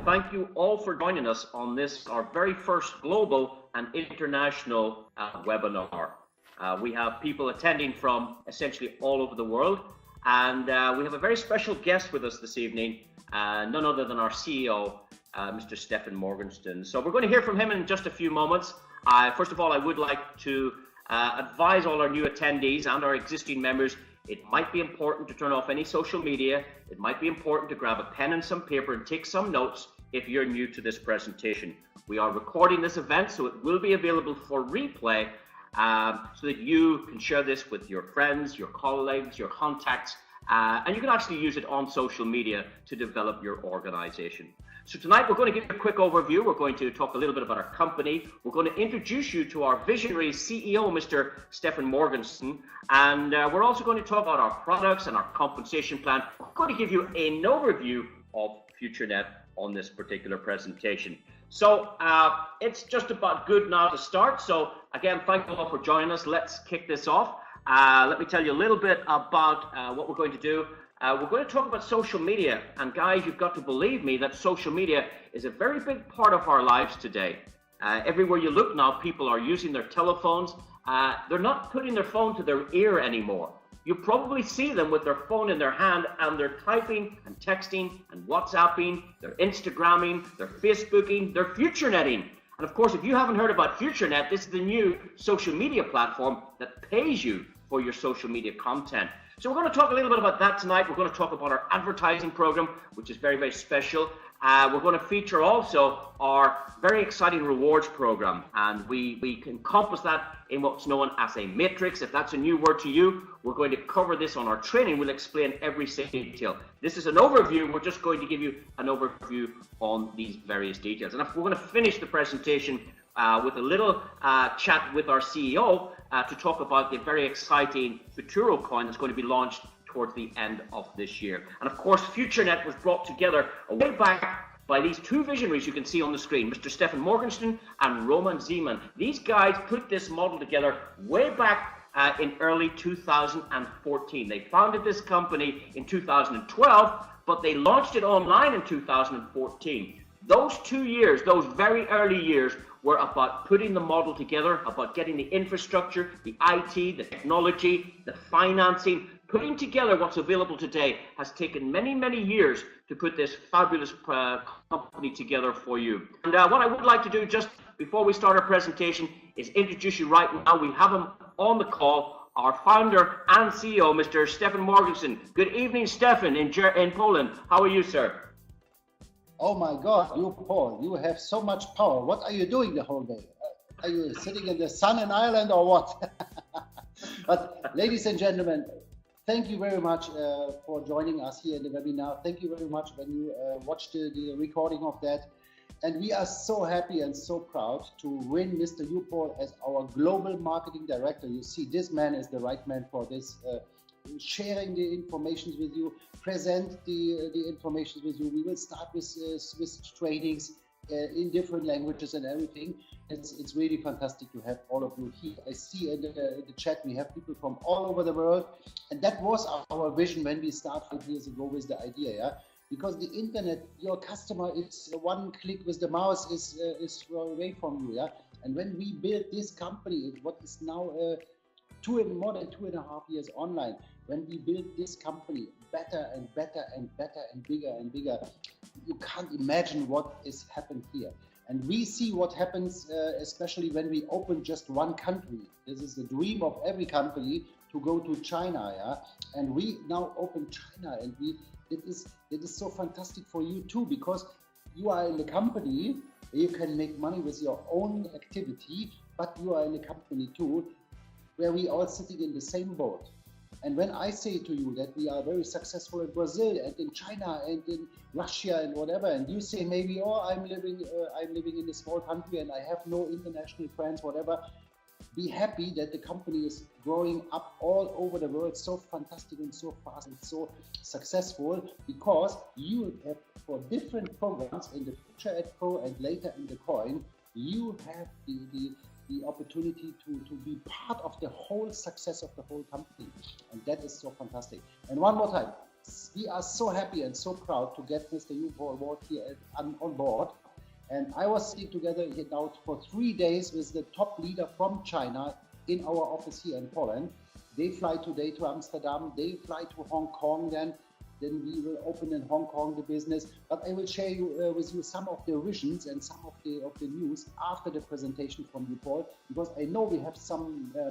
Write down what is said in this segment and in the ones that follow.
thank you all for joining us on this, our very first global and international webinar. We have people attending from essentially all over the world, and we have a very special guest with us this evening, none other than our CEO, Mr. Stefan Morgenstern. So we're going to hear from him in just a few moments. First of all, I would like to advise all our new attendees and our existing members, it might be important to turn off any social media. It might be important to grab a pen and some paper and take some notes if you're new to this presentation. We are recording this event, so it will be available for replay so that you can share this with your friends, your colleagues, your contacts, and you can actually use it on social media to develop your organization. So tonight we're going to give you a quick overview. We're going to talk a little bit about our company. We're going to introduce you to our visionary CEO, Mr. Stefan Morgenstern, and we're also going to talk about our products and our compensation plan. We're going to give you an overview of FutureNet on this particular presentation. So it's just about good now to start. So again, thank you all for joining us. Let's kick this off. Let me tell you a little bit about what we're going to do. We're going to talk about social media, and guys, you've got to believe me that social media is a very big part of our lives today. Everywhere you look now, people are using their telephones. They're not putting their phone to their ear anymore. You probably see them with their phone in their hand, and they're typing and texting and WhatsApping, they're Instagramming, they're Facebooking, they're FutureNetting. And of course, if you haven't heard about FutureNet, this is the new social media platform that pays you for your social media content. So we're going to talk a little bit about that tonight. We're going to talk about our advertising program, which is very, very special. We're going to feature also our very exciting rewards program, and we encompass that in what's known as a matrix. If that's a new word to you, we're going to cover this on our training. We'll explain every single detail. This is an overview. We're just going to give you an overview on these various details. And we're going to finish the presentation with a little chat with our CEO to talk about the very exciting Futuro coin that's going to be launched towards the end of this year. And of course, FutureNet was brought together a way back by these two visionaries you can see on the screen, Mr. Stefan Morgenstern and Roman Zeman. These guys put this model together way back in early 2014. They founded this company in 2012, but they launched it online in 2014. Those 2 years, those very early years, were about putting the model together, about getting the infrastructure, the IT, the technology, the financing. Putting together what's available today has taken many, many years to put this fabulous company together for you. And what I would like to do just before we start our presentation is introduce you right now. We have him on the call, our founder and CEO, Mr. Stefan Morgenstern. Good evening, Stefan, in Poland. How are you, sir? Oh my God, you Paul, you have so much power. What are you doing the whole day? Are you sitting in the sun in Ireland or what? But ladies and gentlemen, thank you very much for joining us here in the webinar. Thank you very much when you watched the recording of that. And we are so happy and so proud to win Mr. Paul as our global marketing director. You see, this man is the right man for this. Sharing the information with you, present the information with you. We will start with trainings in different languages and everything. It's really fantastic to have all of you here. I see in the chat we have people from all over the world, and that was our vision when we started 5 years ago with the idea, yeah. Because the internet, your customer is one click with the mouse is far away from you, yeah. And when we built this company, what is now more than 2.5 years online, when we built this company better and better and better and bigger, you can't imagine what is happened here. And we see what happens, especially when we open just one country. This is the dream of every company, to go to China, yeah. And we now open China, and it is so fantastic for you too, because you are in the company, you can make money with your own activity, but you are in the company too, where we all sitting in the same boat. And when I say to you that we are very successful in Brazil and in China and in Russia and whatever, and you say maybe, oh, I'm living in a small country and I have no international friends, whatever, be happy that the company is growing up all over the world so fantastic and so fast and so successful, because you have, for different programs in the FutureNet Pro and later in the coin, you have the opportunity to be part of the whole success of the whole company. And that is so fantastic. And one more time, we are so happy and so proud to get Mr. Yuval Ward here on board. And I was sitting together here now for 3 days with the top leader from China in our office here in Poland. They fly today to Amsterdam, they fly to Hong Kong, then we will open in Hong Kong the business. But I will share with you some of the visions and some of the news after the presentation from you, Paul, because I know we have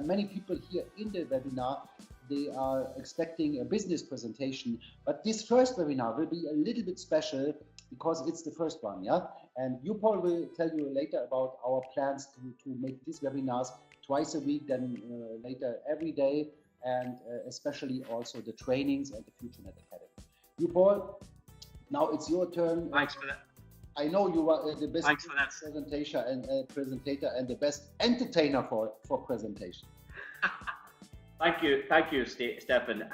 many people here in the webinar. They are expecting a business presentation, but this first webinar will be a little bit special because it's the first one, yeah? And you, Paul, will tell you later about our plans to make these webinars twice a week, then later every day, and especially also the trainings and the FutureNet Academy. You, Paul, now it's your turn. Thanks for that. I know you are the best presentator and the best entertainer for presentation. Thank you, Stefan.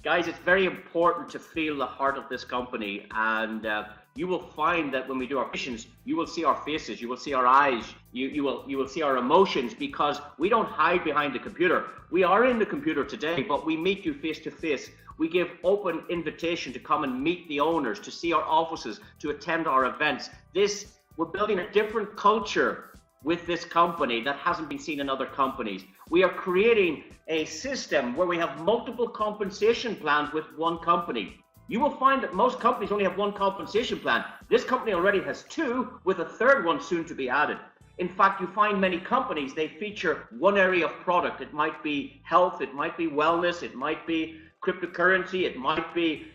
Guys, it's very important to feel the heart of this company, and you will find that when we do our missions, you will see our faces, you will see our eyes, you will see our emotions, because we don't hide behind the computer. We are in the computer today, but we meet you face to face. We give open invitation to come and meet the owners, to see our offices, to attend our events. We're building a different culture with this company that hasn't been seen in other companies. We are creating a system where we have multiple compensation plans with one company. You will find that most companies only have one compensation plan. This company already has two, with a third one soon to be added. In fact, you find many companies, they feature one area of product. It might be health, it might be wellness, it might be cryptocurrency, it might be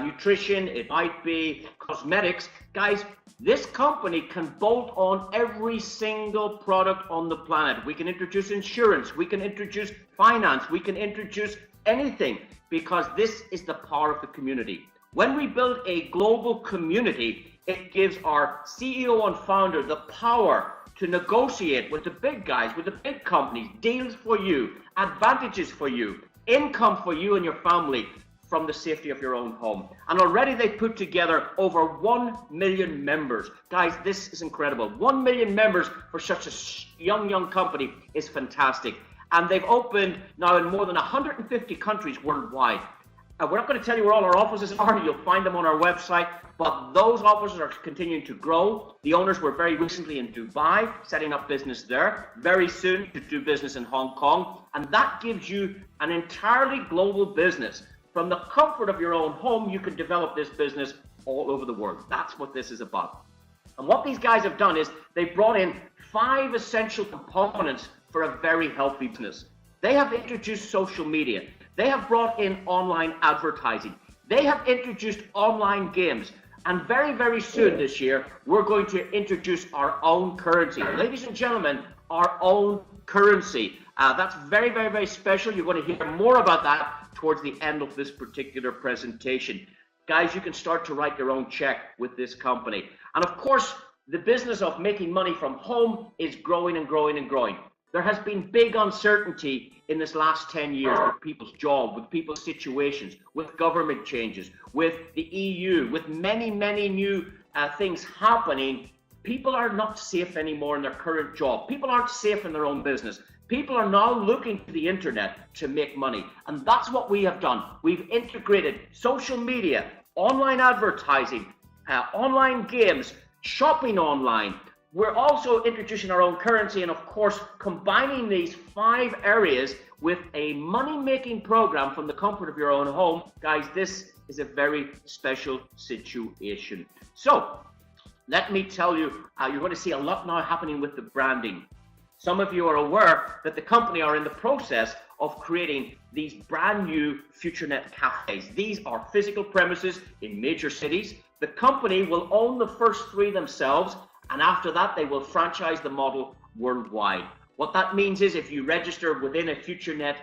nutrition, it might be cosmetics. Guys, this company can bolt on every single product on the planet. We can introduce insurance, we can introduce finance, we can introduce anything, because this is the power of the community. When we build a global community, it gives our CEO and founder the power to negotiate with the big guys, with the big companies, deals for you, advantages for you, income for you and your family from the safety of your own home. And already they put together over 1 million members. Guys, this is incredible. 1 million members for such a young company is fantastic. And they've opened now in more than 150 countries worldwide. We're not going to tell you where all our offices are. You'll find them on our website. But those offices are continuing to grow. The owners were very recently in Dubai, setting up business there. Very soon to do business in Hong Kong. And that gives you an entirely global business. From the comfort of your own home, you can develop this business all over the world. That's what this is about. And what these guys have done is they brought in 5 essential components for a very healthy business. They have introduced social media. They have brought in online advertising. They have introduced online games. And very, very soon this year, we're going to introduce our own currency. Ladies and gentlemen, our own currency. That's very, very, very special. You're going to hear more about that towards the end of this particular presentation. Guys, you can start to write your own check with this company. And of course, the business of making money from home is growing and growing and growing. There has been big uncertainty in this last 10 years with people's jobs, with people's situations, with government changes, with the EU, with many, many new things happening. People are not safe anymore in their current job. People aren't safe in their own business. People are now looking to the internet to make money. And that's what we have done. We've integrated social media, online advertising, online games, shopping online. We're also introducing our own currency and, of course, combining these 5 areas with a money-making program from the comfort of your own home. Guys, this is a very special situation. So, let me tell you, you're going to see a lot now happening with the branding. Some of you are aware that the company are in the process of creating these brand new FutureNet cafes. These are physical premises in major cities. The company will own the first 3 themselves, and after that, they will franchise the model worldwide. What that means is if you register within a FutureNet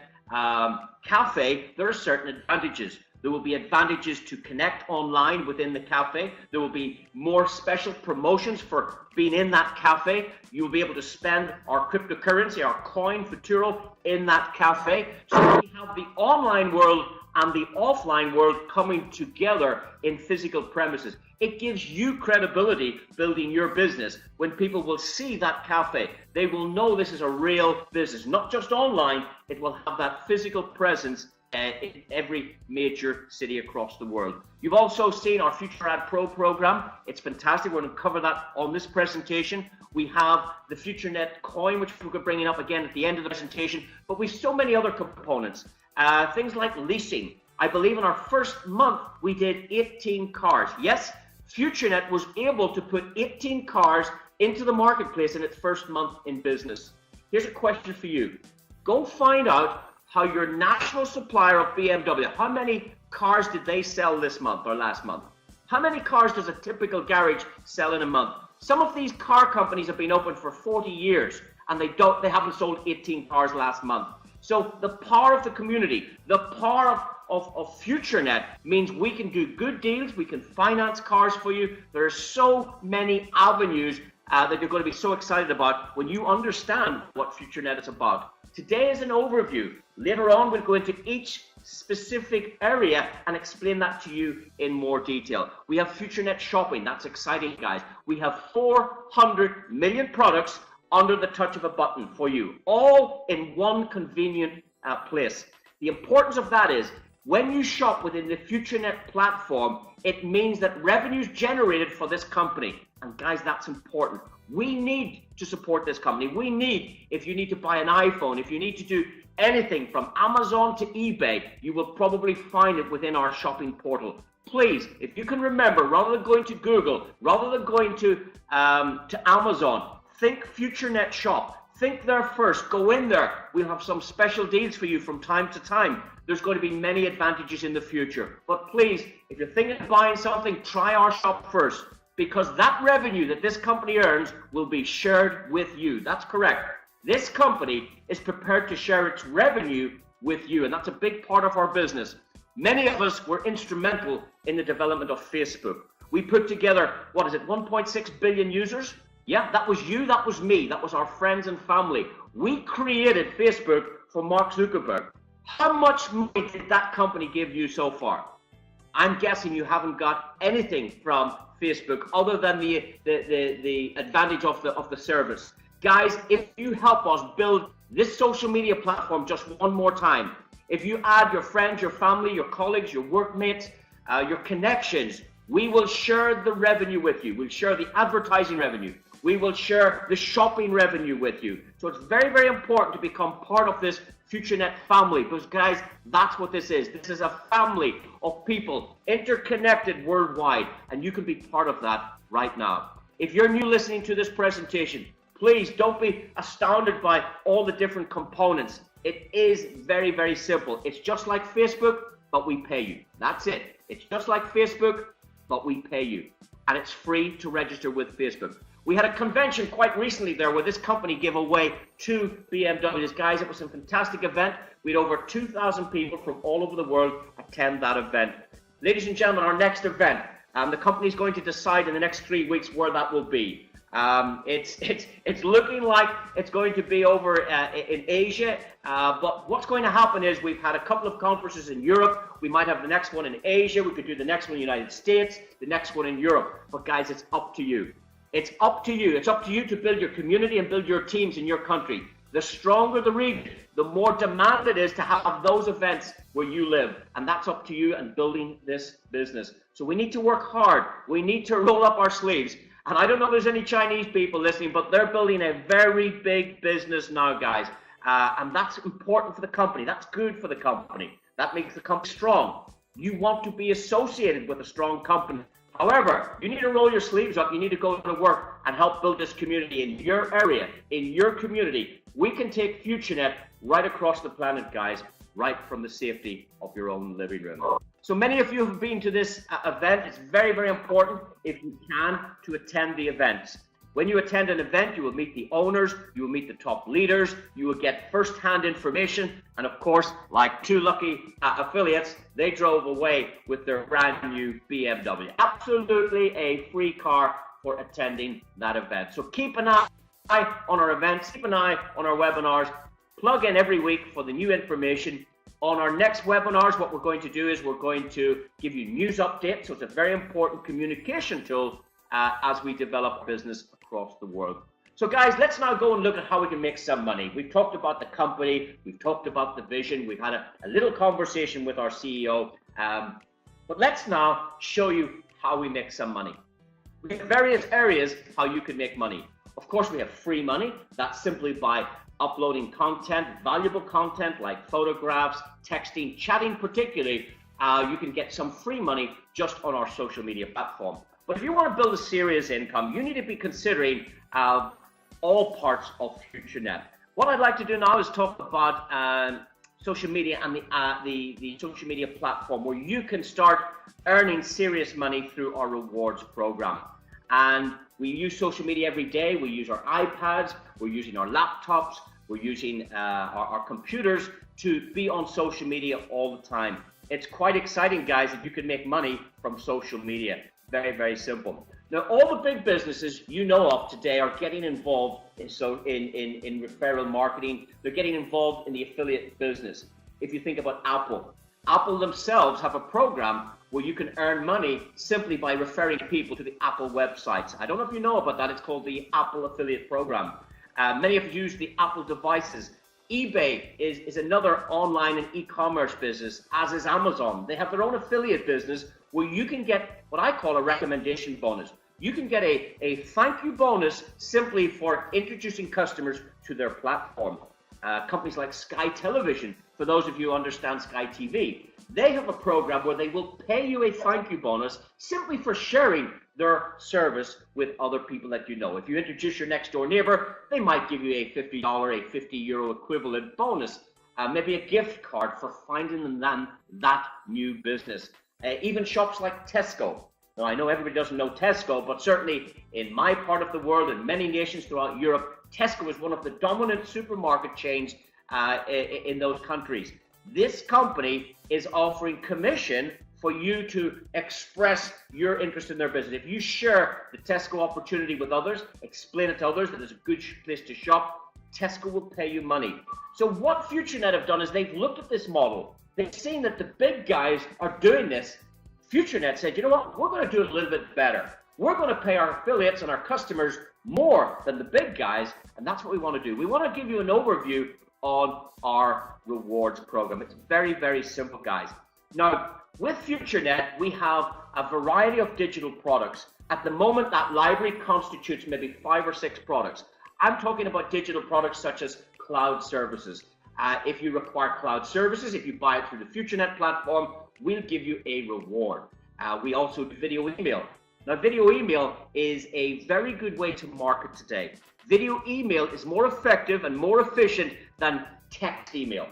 cafe, there are certain advantages. There will be advantages to connect online within the cafe. There will be more special promotions for being in that cafe. You will be able to spend our cryptocurrency, our coin, Futuro, in that cafe. So we have the online world and the offline world coming together in physical premises. It gives you credibility building your business. When people will see that cafe, they will know this is a real business, not just online. It will have that physical presence in every major city across the world. You've also seen our FutureNet Pro program. It's fantastic. We're going to cover that on this presentation. We have the FutureNet coin, which we're bringing up again at the end of the presentation, but we've so many other components. Things like leasing. I believe in our first month, we did 18 cars. Yes, FutureNet was able to put 18 cars into the marketplace in its first month in business. Here's a question for you. Go find out how your national supplier of BMW, how many cars did they sell this month or last month? How many cars does a typical garage sell in a month? Some of these car companies have been open for 40 years and they haven't sold 18 cars last month. So the power of the community, the power of FutureNet means we can do good deals, we can finance cars for you. There are so many avenues that you're going to be so excited about when you understand what FutureNet is about. Today is an overview. Later on, we'll go into each specific area and explain that to you in more detail. We have FutureNet Shopping. That's exciting, guys. We have 400 million products under the touch of a button for you, all in one convenient place. The importance of that is when you shop within the FutureNet platform, it means that revenues generated for this company. And guys, that's important. We need to support this company. We need, if you need to buy an iPhone, if you need to do anything from Amazon to eBay, you will probably find it within our shopping portal. Please, if you can remember, rather than going to Google, rather than going to Amazon, think FutureNet Shop. Think there first. Go in there. We'll have some special deals for you from time to time. There's going to be many advantages in the future. But please, if you're thinking of buying something, try our shop first, because that revenue that this company earns will be shared with you. That's correct. This company is prepared to share its revenue with you, and that's a big part of our business. Many of us were instrumental in the development of Facebook. We put together, 1.6 billion users? Yeah, that was you, that was me, that was our friends and family. We created Facebook for Mark Zuckerberg. How much money did that company give you so far? I'm guessing you haven't got anything from Facebook other than the advantage of the service. Guys, if you help us build this social media platform just one more time, if you add your friends, your family, your colleagues, your workmates, your connections, we will share the revenue with you. We'll share the advertising revenue. We will share the shopping revenue with you. So it's very, very important to become part of this FutureNet family, because guys, that's what this is. This is a family of people interconnected worldwide, and you can be part of that right now. If you're new listening to this presentation, please don't be astounded by all the different components. It is very, very simple. It's just like Facebook, but we pay you. That's it. It's just like Facebook, but we pay you. And it's free to register with Facebook. We had a convention quite recently there where this company gave away 2 BMWs. Guys, it was a fantastic event. We had over 2,000 people from all over the world attend that event. Ladies and gentlemen, our next event, the company is going to decide in the next 3 weeks where that will be. It's looking like it's going to be over in Asia, but what's going to happen is we've had a couple of conferences in Europe. We might have the next one in Asia. We could do the next one in the United States, the next one in Europe. But guys, it's up to you. It's up to you. It's up to you to build your community and build your teams in your country. The stronger the region, the more demand it is to have those events where you live. And that's up to you and building this business. So we need to work hard. We need to roll up our sleeves. And I don't know if there's any Chinese people listening, but they're building a very big business now, guys. And that's important for the company. That's good for the company. That makes the company strong. You want to be associated with a strong company. However, you need to roll your sleeves up. You need to go to work and help build this community in your area, in your community. We can take FutureNet right across the planet, guys, right from the safety of your own living room. So many of you have been to this event. It's very, very important, if you can, to attend the events. When you attend an event, you will meet the owners, you will meet the top leaders, you will get first-hand information, and of course, like 2 lucky affiliates, they drove away with their brand new BMW. Absolutely a free car for attending that event. So keep an eye on our events, keep an eye on our webinars, plug in every week for the new information. On our next webinars, what we're going to do is we're going to give you news updates. So it's a very important communication tool as we develop business across the world. So guys, let's now go and look at how we can make some money. We've talked about the company, we've talked about the vision, we've had a little conversation with our CEO, but let's now show you how we make some money. We have various areas how you can make money. Of course, we have free money. That's simply by uploading content, valuable content like photographs, texting, chatting particularly. You can get some free money just on our social media platform. But if you want to build a serious income, you need to be considering all parts of FutureNet. What I'd like to do now is talk about social media and the social media platform where you can start earning serious money through our rewards program. And we use social media every day. We use our iPads, we're using our laptops, we're using our computers to be on social media all the time. It's quite exciting, guys, that you can make money from social media. Very, very simple. Now, all the big businesses you know of today are getting involved in referral marketing. They're getting involved in the affiliate business. If you think about Apple themselves have a program where you can earn money simply by referring people to the Apple websites. I don't know if you know about that. It's called the Apple Affiliate Program. Many of you use the Apple devices. eBay is another online and e-commerce business, as is Amazon. They have their own affiliate business where you can get what I call a recommendation bonus. You can get a thank you bonus simply for introducing customers to their platform. Companies like Sky Television, for those of you who understand Sky TV, they have a program where they will pay you a thank you bonus simply for sharing their service with other people that you know. If you introduce your next door neighbor, they might give you a $50, a €50 equivalent bonus, maybe a gift card for finding them that new business. Even shops like Tesco. Now, I know everybody doesn't know Tesco, but certainly in my part of the world and many nations throughout Europe, Tesco is one of the dominant supermarket chains in those countries. This company is offering commission for you to express your interest in their business. If you share the Tesco opportunity with others, explain it to others that it's a good place to shop, Tesco will pay you money. So what FutureNet have done is they've looked at this model. They've seen that the big guys are doing this. FutureNet said, you know what, we're going to do it a little bit better. We're going to pay our affiliates and our customers more than the big guys, and that's what we want to do. We want to give you an overview on our rewards program. It's very, very simple, guys. Now, with FutureNet, we have a variety of digital products. At the moment, that library constitutes maybe 5 or 6 products. I'm talking about digital products such as cloud services. If you require cloud services, if you buy it through the FutureNet platform, we'll give you a reward. We also do video email. Now, video email is a very good way to market today. Video email is more effective and more efficient than text email.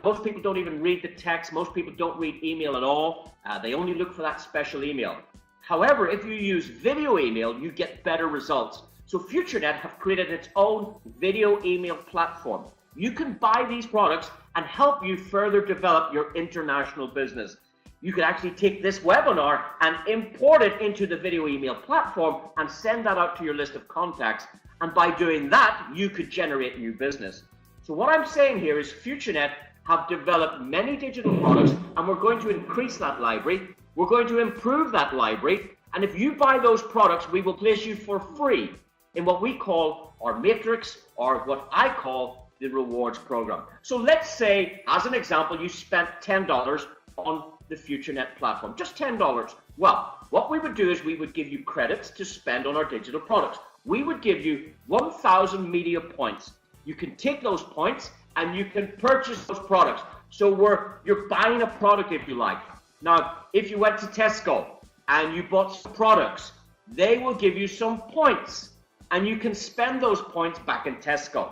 Most people don't even read the text. Most people don't read email at all. They only look for that special email. However, if you use video email, you get better results. So FutureNet have created its own video email platform. You can buy these products and help you further develop your international business. You could actually take this webinar and import it into the video email platform and send that out to your list of contacts. And by doing that, you could generate new business. So what I'm saying here is FutureNet have developed many digital products, and we're going to increase that library. We're going to improve that library. And if you buy those products, we will place you for free in what we call our matrix, or what I call the rewards program. So let's say, as an example, you spent $10 on the FutureNet platform, just $10. Well, what we would do is we would give you credits to spend on our digital products. We would give you 1,000 media points. You can take those points and you can purchase those products. So you're buying a product if you like. Now, if you went to Tesco and you bought some products, they will give you some points and you can spend those points back in Tesco.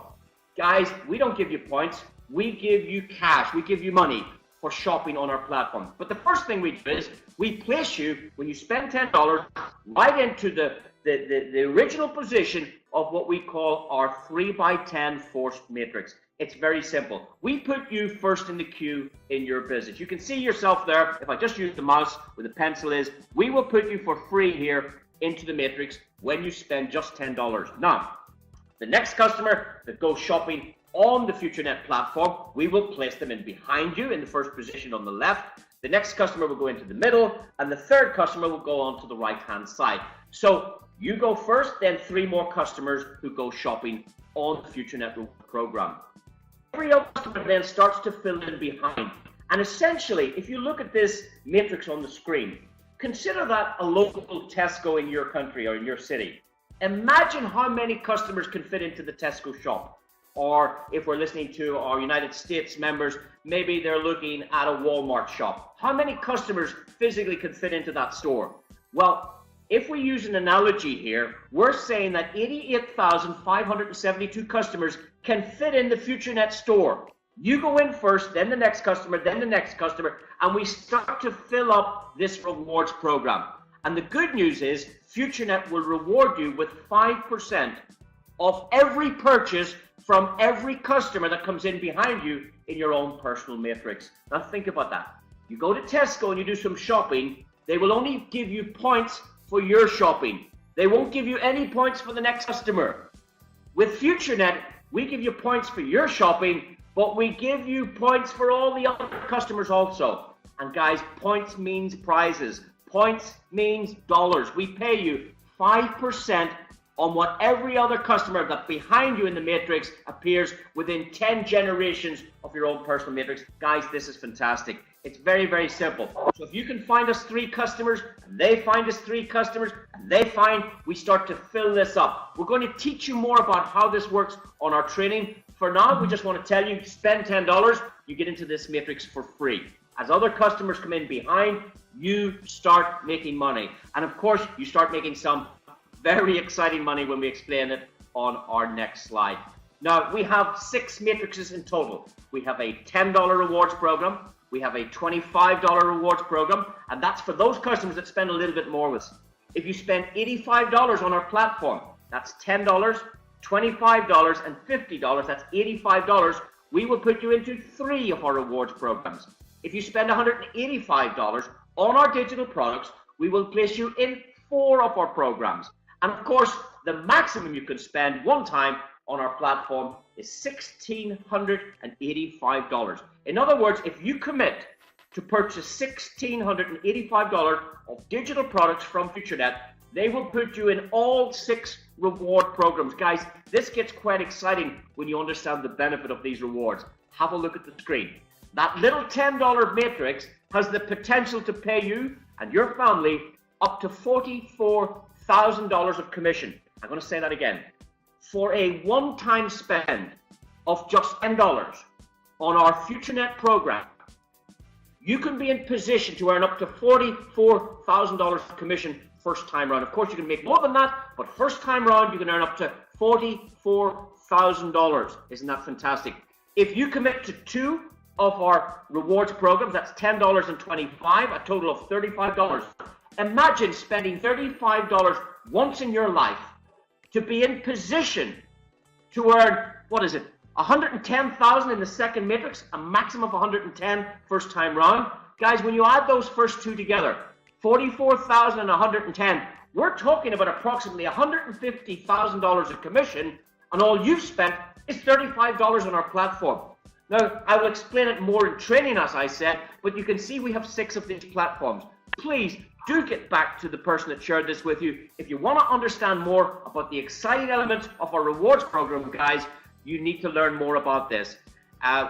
Guys, we don't give you points. We give you cash. We give you money for shopping on our platform. But the first thing we do is we place you, when you spend $10, right into the original position of what we call our 3x10 forced matrix. It's very simple. We put you first in the queue in your business. You can see yourself there. If I just use the mouse where the pencil is, we will put you for free here into the matrix when you spend just $10. Now, the next customer that goes shopping on the FutureNet platform, we will place them in behind you in the first position on the left. the next customer will go into the middle, and the third customer will go on to the right-hand side. So you go first, then 3 more customers who go shopping on the FutureNet reward program. Every other customer then starts to fill in behind. And essentially, if you look at this matrix on the screen, consider that a local Tesco in your country or in your city. Imagine how many customers can fit into the Tesco shop. Or if we're listening to our United States members, maybe they're looking at a Walmart shop. How many customers physically can fit into that store? Well, if we use an analogy here, we're saying that 88,572 customers can fit in the FutureNet store. You go in first, then the next customer, then the next customer, and we start to fill up this rewards program. And the good news is FutureNet will reward you with 5% of every purchase from every customer that comes in behind you in your own personal matrix. Now think about that. You go to Tesco and you do some shopping, they will only give you points for your shopping. They won't give you any points for the next customer. With FutureNet, we give you points for your shopping, but we give you points for all the other customers also. And guys, points means prizes. Points means dollars. We pay you 5% on what every other customer that behind you in the matrix appears within 10 generations of your own personal matrix. Guys, this is fantastic. It's very, very simple. So if you can find us 3 customers, and they find us 3 customers, and they find, we start to fill this up. We're going to teach you more about how this works on our training. For now, we just want to tell you, spend $10, you get into this matrix for free. As other customers come in behind, you start making money. And of course, you start making some very exciting money when we explain it on our next slide. Now, we have 6 matrices in total. We have a $10 rewards program. We have a $25 rewards program, and that's for those customers that spend a little bit more with us. If you spend $85 on our platform, that's $10, $25, and $50, that's $85, we will put you into 3 of our rewards programs. If you spend $185 on our digital products, we will place you in 4 of our programs. And of course, the maximum you can spend one time on our platform is $1,685. In other words, if you commit to purchase $1,685 of digital products from FutureNet, they will put you in all 6 reward programs. Guys, this gets quite exciting when you understand the benefit of these rewards. Have a look at the screen. That little $10 matrix has the potential to pay you and your family up to $44,000 of commission. I'm going to say that again. For a one-time spend of just $10 on our FutureNet program, you can be in position to earn up to $44,000 of commission first time round. Of course, you can make more than that, but first time round, you can earn up to $44,000. Isn't that fantastic? If you commit to 2 of our rewards programs, that's $10 and $25, a total of $35. Imagine spending $35 once in your life to be in position to earn, what is it, 110,000 in the second matrix, a maximum of 110 first time round. Guys, when you add those first 2 together, 44,000 and 110, we're talking about approximately $150,000 of commission, and all you've spent is $35 on our platform. Now, I will explain it more in training, as I said, but you can see we have 6 of these platforms. Please do get back to the person that shared this with you. If you want to understand more about the exciting elements of our rewards program, guys, you need to learn more about this.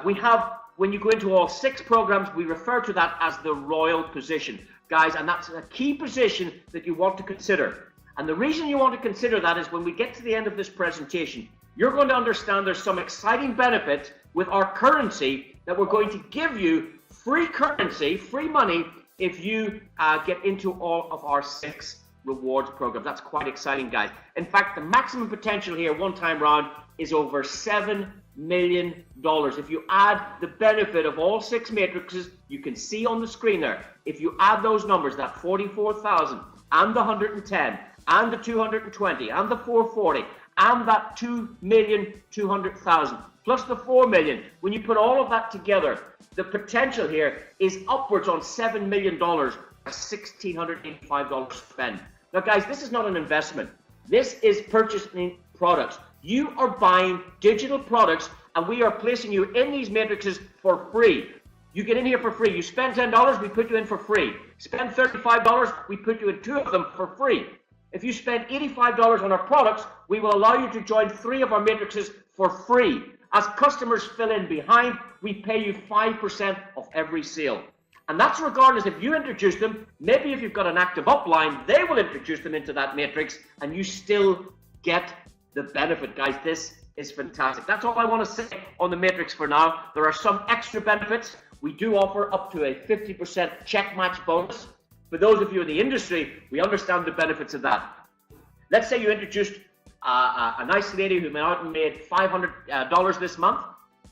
When you go into all 6 programs, we refer to that as the royal position, guys, and that's a key position that you want to consider. And the reason you want to consider that is when we get to the end of this presentation, you're going to understand there's some exciting benefits with our currency that we're going to give you free currency, free money, if you get into all of our 6 rewards programs. That's quite exciting, guys. In fact, the maximum potential here, one time round, is over $7 million. If you add the benefit of all 6 matrices, you can see on the screen there, if you add those numbers, that 44,000 and the 110 and the 220 and the 440 and that 2,200,000 plus the 4 million, when you put all of that together, the potential here is upwards on $7 million, a $1,685 spend. Now, guys, this is not an investment. This is purchasing products. You are buying digital products, and we are placing you in these matrices for free. You get in here for free. You spend $10, we put you in for free. Spend $35, we put you in 2 of them for free. If you spend $85 on our products, we will allow you to join 3 of our matrices for free. As customers fill in behind, we pay you 5% of every sale. And that's regardless if you introduce them. Maybe if you've got an active upline, they will introduce them into that matrix and you still get the benefit. Guys, this is fantastic. That's all I want to say on the matrix for now. There are some extra benefits. We do offer up to a 50% check match bonus. For those of you in the industry, we understand the benefits of that. Let's say you introduced a nice lady who went out and made $500 this month.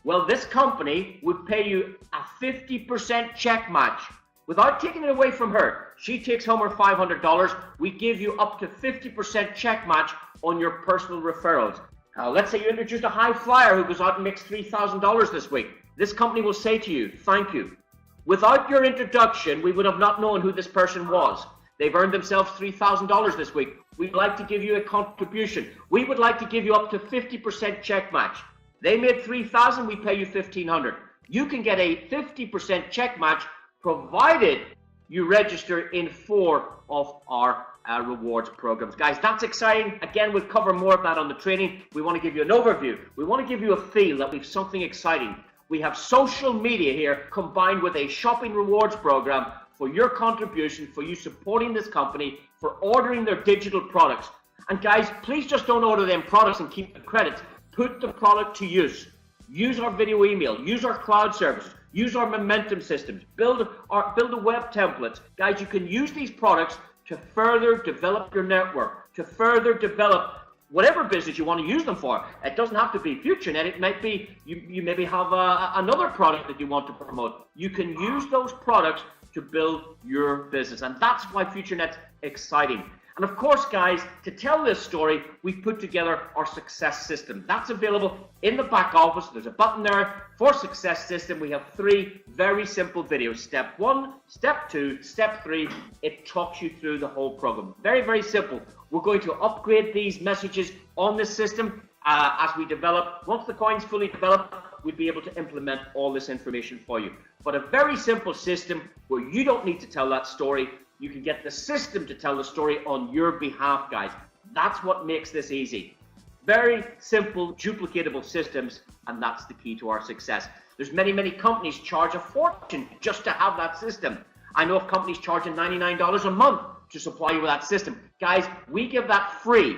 Well, this company would pay you a 50% check match without taking it away from her. She takes home her $500. We give you up to 50% check match on your personal referrals. Let's say you introduced a high flyer who goes out and makes $3,000 this week. This company will say to you, thank you. Without your introduction, we would have not known who this person was. They've earned themselves $3,000 this week. We'd like to give you a contribution. We would like to give you up to 50% check match. They made $3,000, we pay you $1,500. You can get a 50% check match provided you register in 4 of our rewards programs. Guys, that's exciting. Again, we'll cover more of that on the training. We want to give you an overview. We want to give you a feel that we've something exciting. We have social media here combined with a shopping rewards program for your contribution, for you supporting this company, for ordering their digital products. And guys, please just don't order them products and keep the credits. Put the product to use. Use our video email. Use our cloud services. Use our momentum systems. Build the web templates. Guys, you can use these products to further develop your network, to further develop whatever business you want to use them for. It doesn't have to be FutureNet. It might be, you maybe have another product that you want to promote. You can use those products to build your business. And that's why FutureNet's exciting. And of course, guys, to tell this story, we've put together our success system. That's available in the back office. There's a button there for success system. We have 3 very simple videos. Step 1, step 2, step 3. It talks you through the whole program. Very, very simple. We're going to upgrade these messages on this system as we develop. Once the coin's fully developed, we'll be able to implement all this information for you. But a very simple system where you don't need to tell that story. You can get the system to tell the story on your behalf, guys. That's what makes this easy. Very simple, duplicatable systems, and that's the key to our success. There's many companies charge a fortune just to have that system. I know of companies charging $99 a month to supply you with that system. Guys, we give that free,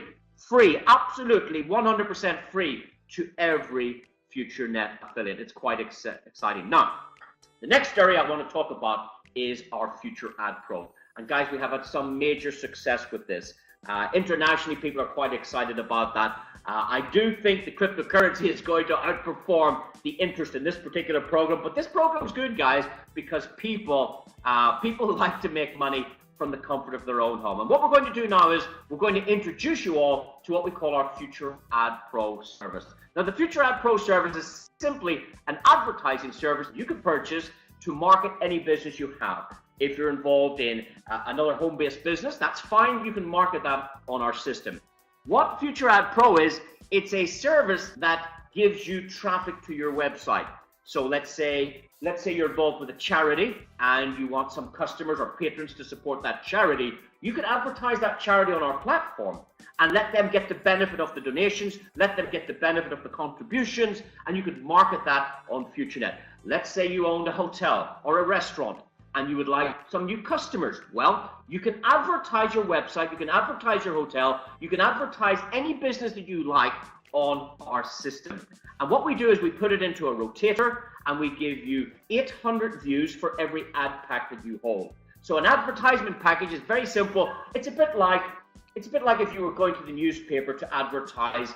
absolutely 100% free to every FutureNet affiliate. It's quite exciting. Now, the next area I want to talk about is our Future Ad Pro. And guys, we have had some major success with this. Internationally, people are quite excited about that. I do think the cryptocurrency is going to outperform the interest in this particular program. But this program is good, guys, because people like to make money from the comfort of their own home. And what we're going to do now is we're going to introduce you all to what we call our Future Ad Pro service. Now, the Future Ad Pro service is simply an advertising service you can purchase to market any business you have. If you're involved in another home-based business, that's fine. You can market that on our system. What Future Ad Pro is, it's a service that gives you traffic to your website. So let's say you're involved with a charity and you want some customers or patrons to support that charity. You can advertise that charity on our platform and let them get the benefit of the donations, let them get the benefit of the contributions, and you could market that on FutureNet. Let's say you owned a hotel or a restaurant and you would like some new customers. Well, you can advertise your website, you can advertise your hotel, you can advertise any business that you like on our system. And what we do is we put it into a rotator and we give you 800 views for every ad pack that you hold. So an advertisement package is very simple. It's a bit like if you were going to the newspaper to advertise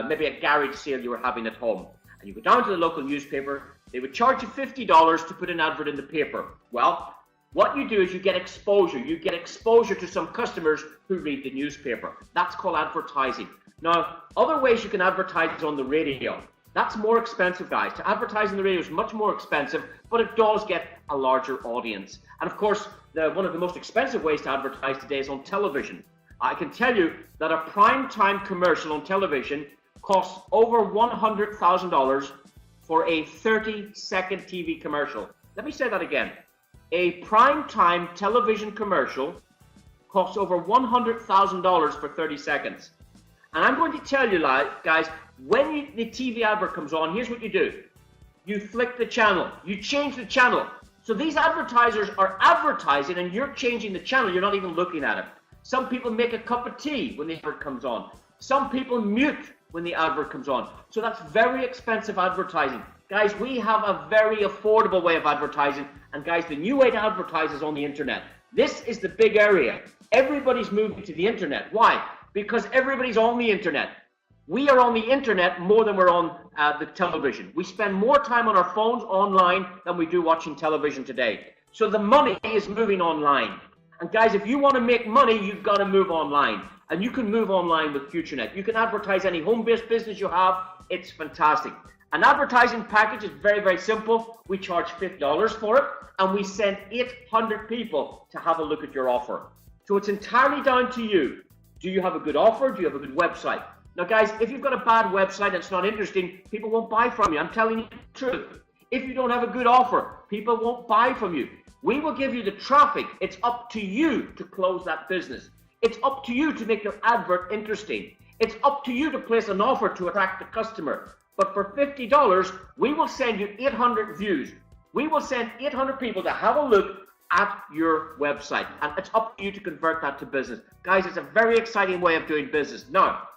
maybe a garage sale you were having at home. And you go down to the local newspaper, they would charge you $50 to put an advert in the paper. Well, what you do is you get exposure. You get exposure to some customers who read the newspaper. That's called advertising. Now, other ways you can advertise is on the radio. That's more expensive, guys. To advertise on the radio is much more expensive, but it does get a larger audience. And of course, one of the most expensive ways to advertise today is on television. I can tell you that a prime time commercial on television costs over $100,000 for a 30-second TV commercial. Let me say that again. A prime time television commercial costs over $100,000 for 30 seconds. And I'm going to tell you, guys, when the TV advert comes on, here's what you do. You flick the channel. You change the channel. So these advertisers are advertising and you're changing the channel. You're not even looking at it. Some people make a cup of tea when the advert comes on. Some people mute when the advert comes on. So that's very expensive advertising. Guys, we have a very affordable way of advertising. And guys, the new way to advertise is on the internet. This is the big area. Everybody's moving to the internet. Why? Because everybody's on the internet. We are on the internet more than we're on the television. We spend more time on our phones online than we do watching television today. So the money is moving online. And guys, if you want to make money, you've got to move online. And you can move online with FutureNet. You can advertise any home-based business you have. It's fantastic. An advertising package is very, very simple. We charge $50 for it, and we send 800 people to have a look at your offer. So it's entirely down to you. Do you have a good offer? Do you have a good website? Now, guys, if you've got a bad website that's not interesting, people won't buy from you. I'm telling you the truth. If you don't have a good offer, people won't buy from you. We will give you the traffic. It's up to you to close that business. It's up to you to make your advert interesting. It's up to you to place an offer to attract the customer. But for $50, we will send you 800 views. We will send 800 people to have a look at your website. And it's up to you to convert that to business. Guys, it's a very exciting way of doing business. Now,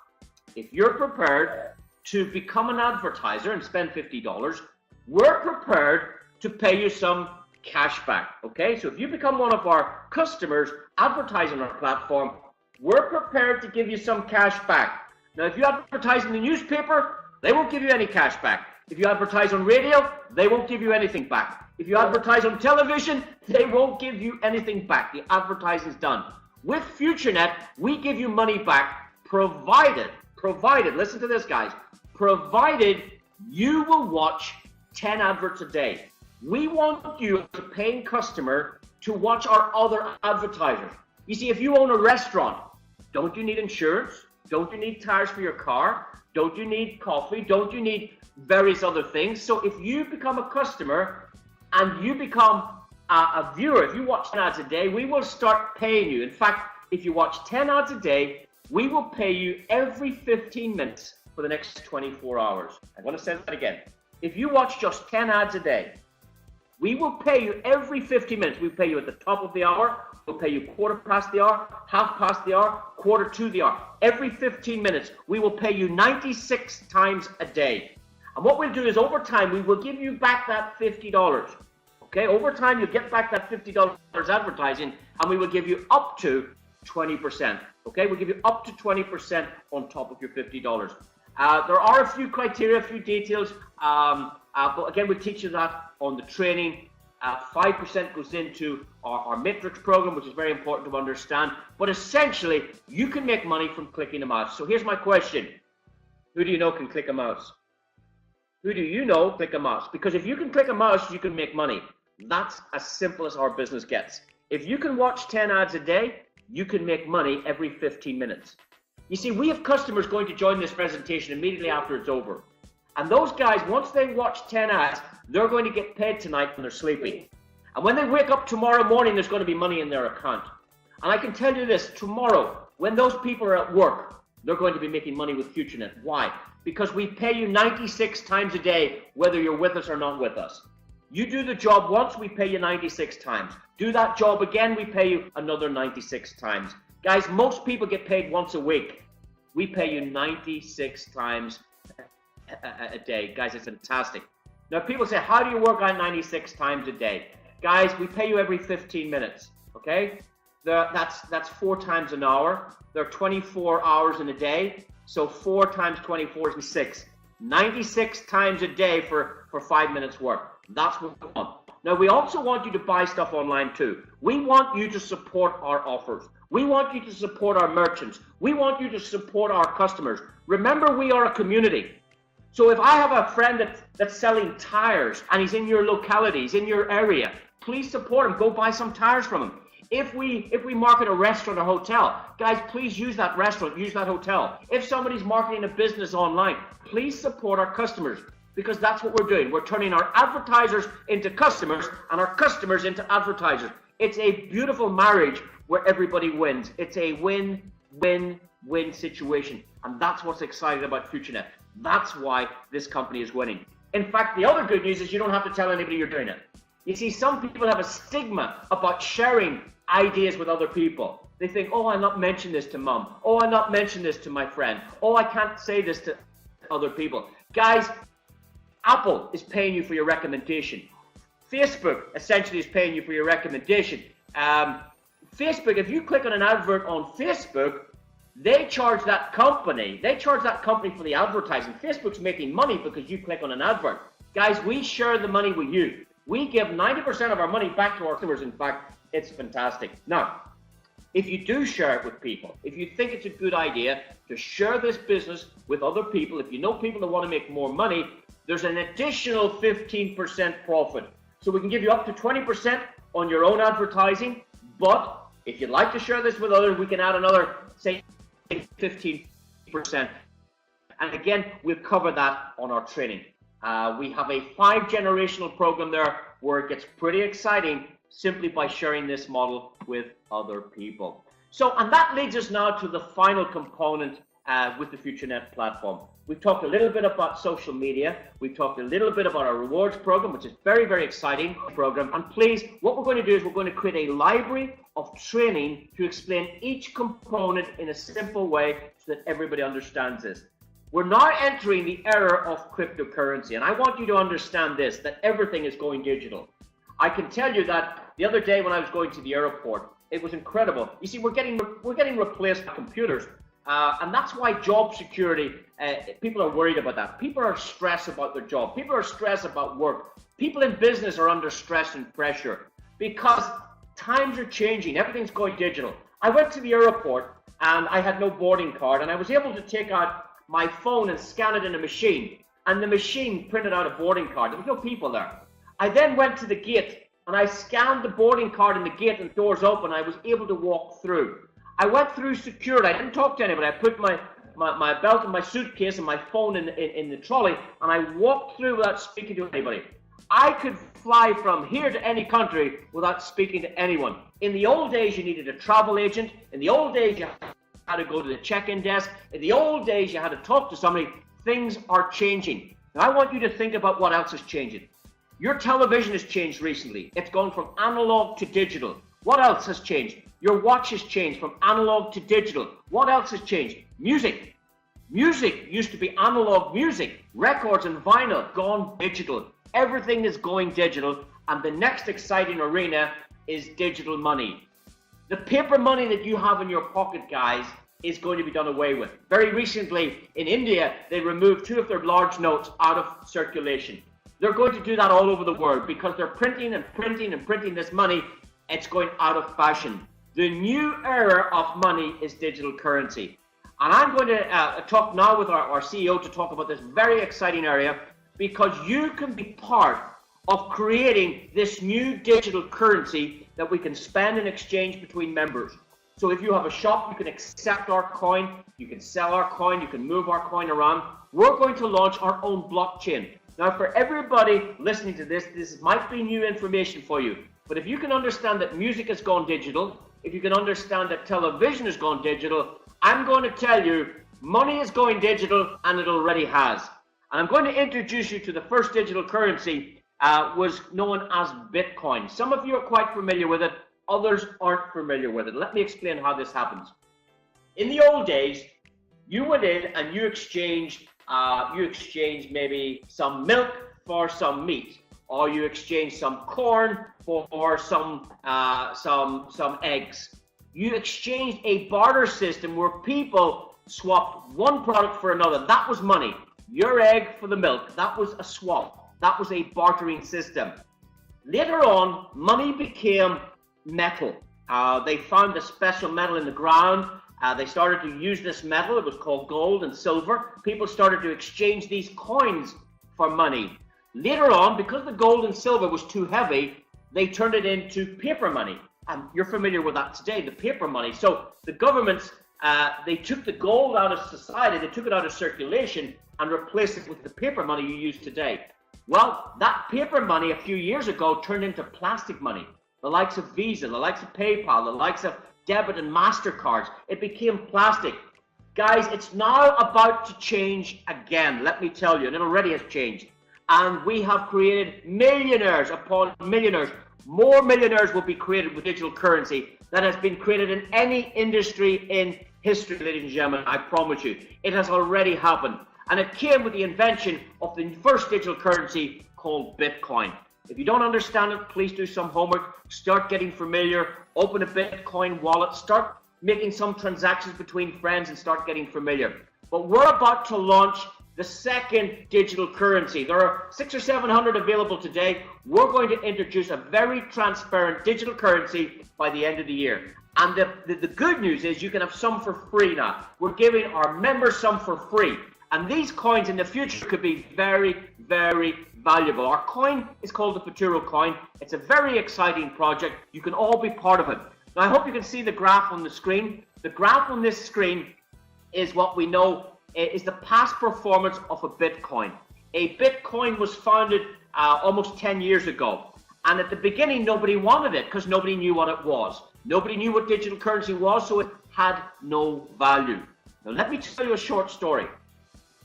if you're prepared to become an advertiser and spend $50, we're prepared to pay you some cash back, okay? So if you become one of our customers advertising on our platform, we're prepared to give you some cash back. Now, if you advertise in the newspaper, they won't give you any cash back. If you advertise on radio, they won't give you anything back. If you advertise on television, they won't give you anything back. The advertising's done. With FutureNet, we give you money back provided, listen to this, guys, provided you will watch 10 adverts a day. We want you, as a paying customer, to watch our other advertisers. You see, if you own a restaurant, don't you need insurance? Don't you need tires for your car? Don't you need coffee? Don't you need various other things? So if you become a customer and you become a viewer, if you watch 10 ads a day, we will start paying you. In fact, if you watch 10 ads a day, we will pay you every 15 minutes for the next 24 hours. I want to say that again. If you watch just 10 ads a day, we will pay you every 15 minutes. We'll pay you at the top of the hour. We'll pay you quarter past the hour, half past the hour, quarter to the hour. Every 15 minutes, we will pay you 96 times a day. And what we'll do is, over time, we will give you back that $50. Okay, over time, you'll get back that $50 advertising, and we will give you up to 20%. Okay, we'll give you up to 20% on top of your $50. There are a few criteria, a few details, but again, we'll teach you that on the training. 5% goes into our matrix program, which is very important to understand. But essentially, you can make money from clicking a mouse. So here's my question. Who do you know can click a mouse? Who do you know click a mouse? Because if you can click a mouse, you can make money. That's as simple as our business gets. If you can watch 10 ads a day, you can make money every 15 minutes. You see, we have customers going to join this presentation immediately after it's over. And those guys, once they watch 10 ads, they're going to get paid tonight when they're sleeping. And when they wake up tomorrow morning, there's going to be money in their account. And I can tell you this, tomorrow, when those people are at work, they're going to be making money with FutureNet. Why? Because we pay you 96 times a day, whether you're with us or not with us. You do the job once, we pay you 96 times. Do that job again, we pay you another 96 times. Guys, most people get paid once a week. We pay you 96 times a day. Guys, it's fantastic. Now, people say, how do you work on 96 times a day? Guys, we pay you every 15 minutes, okay? That's 4 times an hour. There are 24 hours in a day, so 4 times 24 is 6. 96 times a day for 5 minutes work. That's what we want. Now, we also want you to buy stuff online too. We want you to support our offers. We want you to support our merchants. We want you to support our customers. Remember, we are a community. So if I have a friend that's selling tires and he's in your locality, he's in your area, please support him. Go buy some tires from him. If we market a restaurant or hotel, guys, please use that restaurant, use that hotel. If somebody's marketing a business online, please support our customers. because that's what we're doing. We're turning our advertisers into customers and our customers into advertisers. It's a beautiful marriage where everybody wins. It's a win-win-win situation. And that's what's exciting about FutureNet. That's why this company is winning. In fact, the other good news is you don't have to tell anybody you're doing it. You see, some people have a stigma about sharing ideas with other people. They think, oh, I'll not mention this to mom. Oh, I'll not mention this to my friend. Oh, I can't say this to other people. Guys, Apple is paying you for your recommendation. Facebook essentially is paying you for your recommendation. Facebook, if you click on an advert on Facebook, they charge that company for the advertising. Facebook's making money because you click on an advert. Guys, we share the money with you. We give 90% of our money back to our customers. In fact, it's fantastic. Now, if you do share it with people, if you think it's a good idea to share this business with other people, if you know people that want to make more money, there's an additional 15% profit. So we can give you up to 20% on your own advertising, but if you'd like to share this with others, we can add another, say, 15%. And again, we'll cover that on our training. We have a 5-generational program there where it gets pretty exciting simply by sharing this model with other people. So, and that leads us now to the final component with the FutureNet platform. We've talked a little bit about social media. We've talked a little bit about our rewards program, which is very, very exciting program. And please, what we're going to do is we're going to create a library of training to explain each component in a simple way so that everybody understands this. We're now entering the era of cryptocurrency, and I want you to understand this, that everything is going digital. I can tell you that the other day when I was going to the airport, it was incredible. You see, we're getting replaced by computers, and that's why job security, people are worried about that. People are stressed about their job. People are stressed about work. People in business are under stress and pressure because times are changing. Everything's going digital. I went to the airport and I had no boarding card, and I was able to take out my phone and scan it in a machine, and the machine printed out a boarding card. There was no people there. I then went to the gate and I scanned the boarding card in the gate, and the doors open. I was able to walk through. I went through security. I didn't talk to anybody. I put my belt and my suitcase and my phone in the trolley, and I walked through without speaking to anybody. I could fly from here to any country without speaking to anyone. In the old days, you needed a travel agent. In the old days, you had to go to the check-in desk. In the old days, you had to talk to somebody. Things are changing. Now, I want you to think about what else is changing. Your television has changed recently. It's gone from analog to digital. What else has changed? Your watch has changed from analog to digital. What else has changed? Music. Music used to be analog music. Records and vinyl gone digital. Everything is going digital, and the next exciting arena is digital money. The paper money that you have in your pocket, guys, is going to be done away with. Very recently in India, they removed 2 of their large notes out of circulation. They're going to do that all over the world because they're printing and printing and printing this money. It's going out of fashion. The new era of money is digital currency. And I'm going to talk now with our CEO to talk about this very exciting area, because you can be part of creating this new digital currency that we can spend and exchange between members. So if you have a shop, you can accept our coin, you can sell our coin, you can move our coin around. We're going to launch our own blockchain. Now, for everybody listening to this, this might be new information for you. But if you can understand that music has gone digital, if you can understand that television has gone digital, I'm going to tell you money is going digital, and it already has. And I'm going to introduce you to the first digital currency, was known as Bitcoin. Some of you are quite familiar with it, others aren't familiar with it. Let me explain how this happens. In the old days, you went in and you exchanged maybe some milk for some meat, or you exchanged some corn for some eggs. You exchanged a barter system where people swapped one product for another. That was money. Your egg for the milk, that was a swap. That was a bartering system. Later on, money became metal. They found a special metal in the ground. They started to use this metal. It was called gold and silver. People started to exchange these coins for money. Later on, because the gold and silver was too heavy, they turned it into paper money. And you're familiar with that today, the paper money. So the governments they took the gold out of society, they took it out of circulation and replaced it with the paper money you use today. Well, that paper money a few years ago turned into plastic money. The likes of Visa, the likes of PayPal, the likes of debit and MasterCards. It became plastic. Guys, it's now about to change again, let me tell you, and it already has changed. And we have created millionaires upon millionaires. More millionaires will be created with digital currency than has been created in any industry in history, ladies and gentlemen, I promise you. It has already happened. And it came with the invention of the first digital currency called Bitcoin. If you don't understand it, please do some homework. Start getting familiar. Open a Bitcoin wallet. Start making some transactions between friends and start getting familiar. But we're about to launch the second digital currency. There are 600 or 700 available today. We're going to introduce a very transparent digital currency by the end of the year. And the good news is you can have some for free now. We're giving our members some for free. And these coins in the future could be very, very valuable. Our coin is called the Futuro coin. It's a very exciting project. You can all be part of it. Now, I hope you can see the graph on the screen. The graph on this screen is what we know is the past performance of a Bitcoin. A Bitcoin was founded almost 10 years ago. And at the beginning, nobody wanted it because nobody knew what it was. Nobody knew what digital currency was, so it had no value. Now, let me tell you a short story.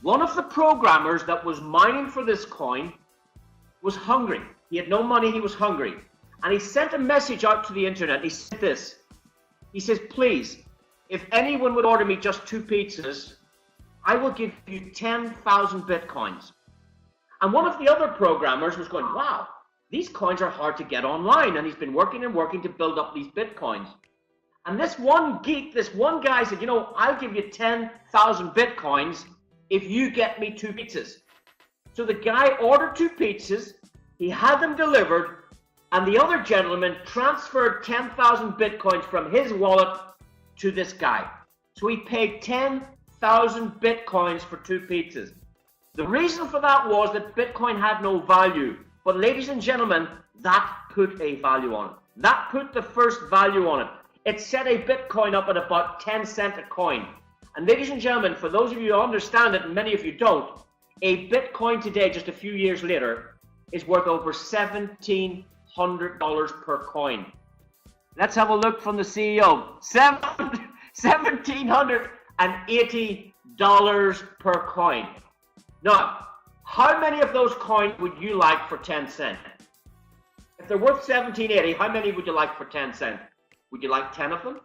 One of the programmers that was mining for this coin was hungry. He had no money, he was hungry. And he sent a message out to the internet. He said this. He says, please, if anyone would order me just 2 pizzas, I will give you 10,000 Bitcoins. And one of the other programmers was going, wow, these coins are hard to get online. And he's been working and working to build up these Bitcoins. And this one geek, this one guy said, you know, I'll give you 10,000 Bitcoins if you get me 2 pizzas. So the guy ordered 2 pizzas, he had them delivered, and the other gentleman transferred 10,000 Bitcoins from his wallet to this guy. So he paid 10,000 Bitcoins for 2 pizzas. The reason for that was that Bitcoin had no value. But ladies and gentlemen, that put a value on it. That put the first value on it. It set a Bitcoin up at about 10 cents a coin. And ladies and gentlemen, for those of you who understand it, and many of you don't, a Bitcoin today, just a few years later, is worth over $1,700 per coin. Let's have a look from the CEO. $1,780 per coin. Now, how many of those coins would you like for 10 cents? If they're worth $1,780, how many would you like for 10 cents? Would you like 10 of them?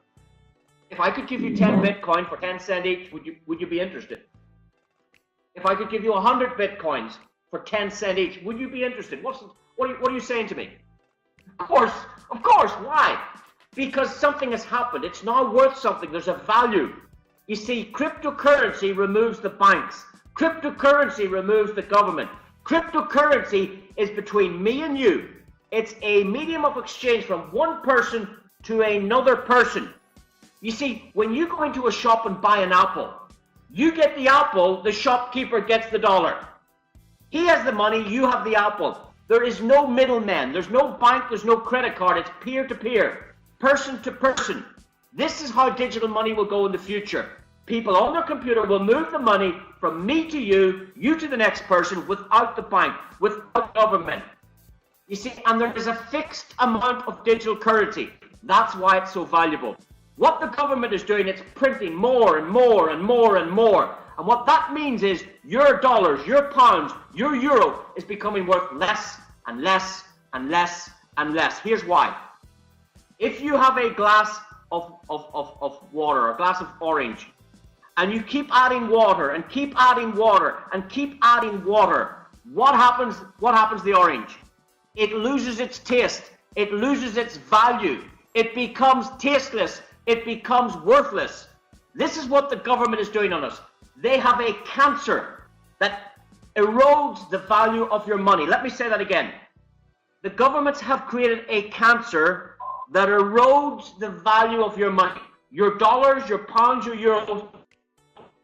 If I could give you 10 Bitcoin for 10 cents each, would you be interested? If I could give you 100 Bitcoins for 10 cents each, would you be interested? What are you saying to me? Of course. Why? Because something has happened. It's now worth something. There's a value. You see, cryptocurrency removes the banks. Cryptocurrency removes the government. Cryptocurrency is between me and you. It's a medium of exchange from one person to another person. You see, when you go into a shop and buy an apple, you get the apple, the shopkeeper gets the dollar. He has the money, you have the apple. There is no middleman, there's no bank, there's no credit card, it's peer-to-peer, person to person. This is how digital money will go in the future. People on their computer will move the money from me to you, you to the next person, without the bank, without government. You see, and there is a fixed amount of digital currency. That's why it's so valuable. What the government is doing, it's printing more and more and more and more. And what that means is your dollars, your pounds, your euro is becoming worth less and less and less and less. Here's why. If you have a glass of water, a glass of orange, and you keep adding water and keep adding water and keep adding water, what happens to the orange? It loses its taste. It loses its value. It becomes tasteless. It becomes worthless. This is what the government is doing on us. They have a cancer that erodes the value of your money. Let me say that again. The governments have created a cancer that erodes the value of your money. Your dollars, your pounds, your euros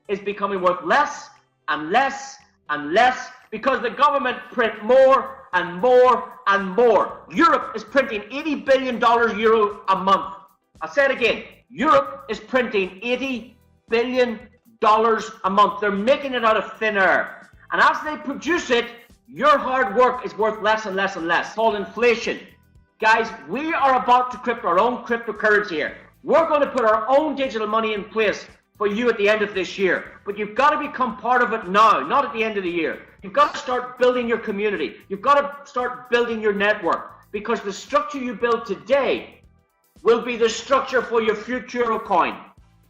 is becoming worth less and less and less because the government print more and more and more. Europe is printing $80 billion euro a month. I'll say it again. Europe is printing $80 billion a month. They're making it out of thin air. And as they produce it, your hard work is worth less and less and less. It's called inflation. Guys, we are about to crypt our own cryptocurrency here. We're going to put our own digital money in place for you at the end of this year. But you've got to become part of it now, not at the end of the year. You've got to start building your community. You've got to start building your network, because the structure you build today will be the structure for your future coin.